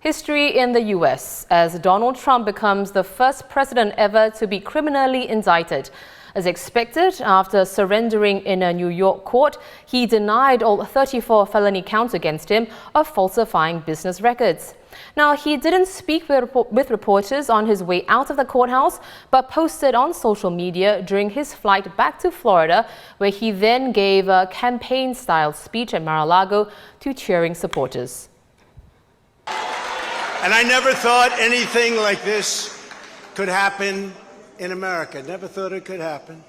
History in the U.S. as Donald Trump becomes the first president ever to be criminally indicted. As expected, after surrendering in a New York court, he denied all 34 felony counts against him of falsifying business records. Now, he didn't speak with reporters on his way out of the courthouse, but posted on social media during his flight back to Florida, where he then gave a campaign-style speech at Mar-a-Lago to cheering supporters. And I never thought anything like this could happen in America. Never thought it could happen.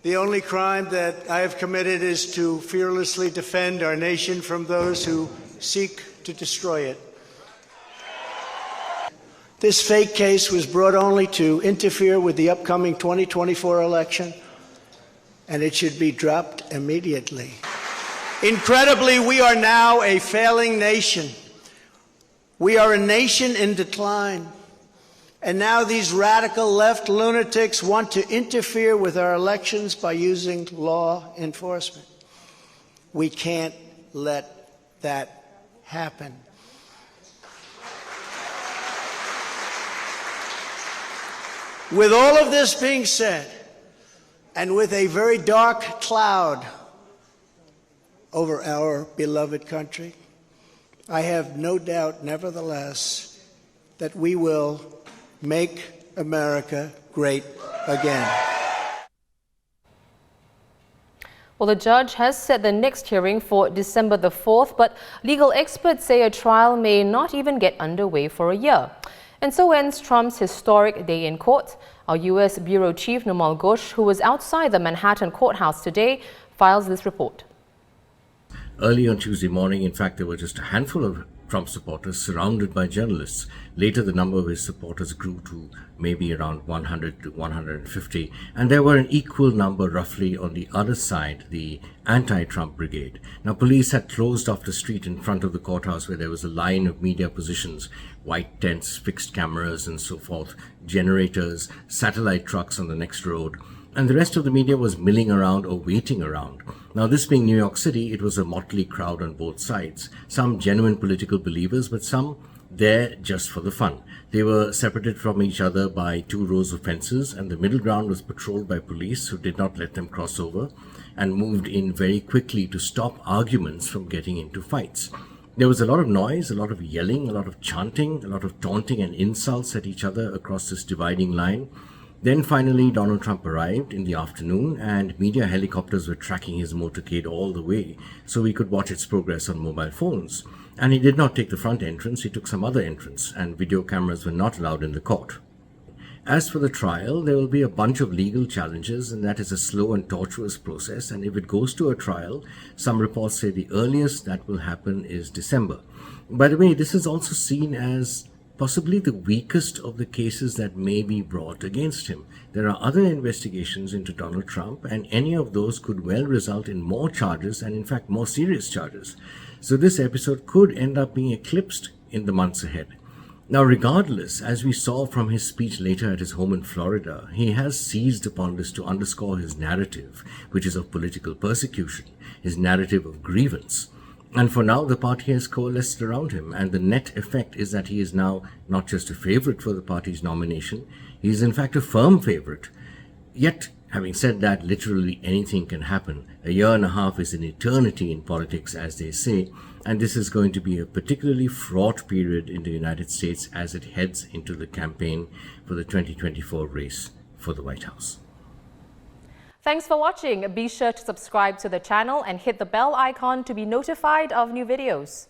The only crime that I have committed is to fearlessly defend our nation from those who seek to destroy it. This fake case was brought only to interfere with the upcoming 2024 election, and it should be dropped immediately. Incredibly, we are now a failing nation. We are a nation in decline. And now these radical left lunatics want to interfere with our elections by using law enforcement. We can't let that happen. With all of this being said, and with a very dark cloud over our beloved country, I have no doubt, nevertheless, that we will make America great again. Well, the judge has set the next hearing for December the 4th, but legal experts say a trial may not even get underway for a year. And so ends Trump's historic day in court. Our U.S. Bureau Chief Numal Ghosh, who was outside the Manhattan courthouse today, files this report. Early on Tuesday morning, in fact, there were just a handful of Trump supporters surrounded by journalists. Later, the number of his supporters grew to maybe around 100 to 150. And there were an equal number roughly on the other side, the anti-Trump brigade. Now, police had closed off the street in front of the courthouse where there was a line of media positions, white tents, fixed cameras and so forth, generators, satellite trucks on the next road. And the rest of the media was milling around or waiting around. Now, this being New York City, it was a motley crowd on both sides. Some genuine political believers, but some there just for the fun. They were separated from each other by 2 rows of fences, and the middle ground was patrolled by police who did not let them cross over and moved in very quickly to stop arguments from getting into fights. There was a lot of noise, a lot of yelling, a lot of chanting, a lot of taunting and insults at each other across this dividing line. Then finally, Donald Trump arrived in the afternoon, and media helicopters were tracking his motorcade all the way so we could watch its progress on mobile phones. And he did not take the front entrance, he took some other entrance, and video cameras were not allowed in the court. As for the trial, there will be a bunch of legal challenges, and that is a slow and tortuous process. And if it goes to a trial, some reports say the earliest that will happen is December. By the way, this is also seen as possibly the weakest of the cases that may be brought against him. There are other investigations into Donald Trump, and any of those could well result in more charges, and in fact more serious charges. So this episode could end up being eclipsed in the months ahead. Now, regardless, as we saw from his speech later at his home in Florida, he has seized upon this to underscore his narrative, which is of political persecution, his narrative of grievance. And for now, the party has coalesced around him, and the net effect is that he is now not just a favorite for the party's nomination, he is in fact a firm favorite. Yet, having said that, literally anything can happen. A year and a half is an eternity in politics, as they say, and this is going to be a particularly fraught period in the United States as it heads into the campaign for the 2024 race for the White House. Thanks for watching. Be sure to subscribe to the channel and hit the bell icon to be notified of new videos.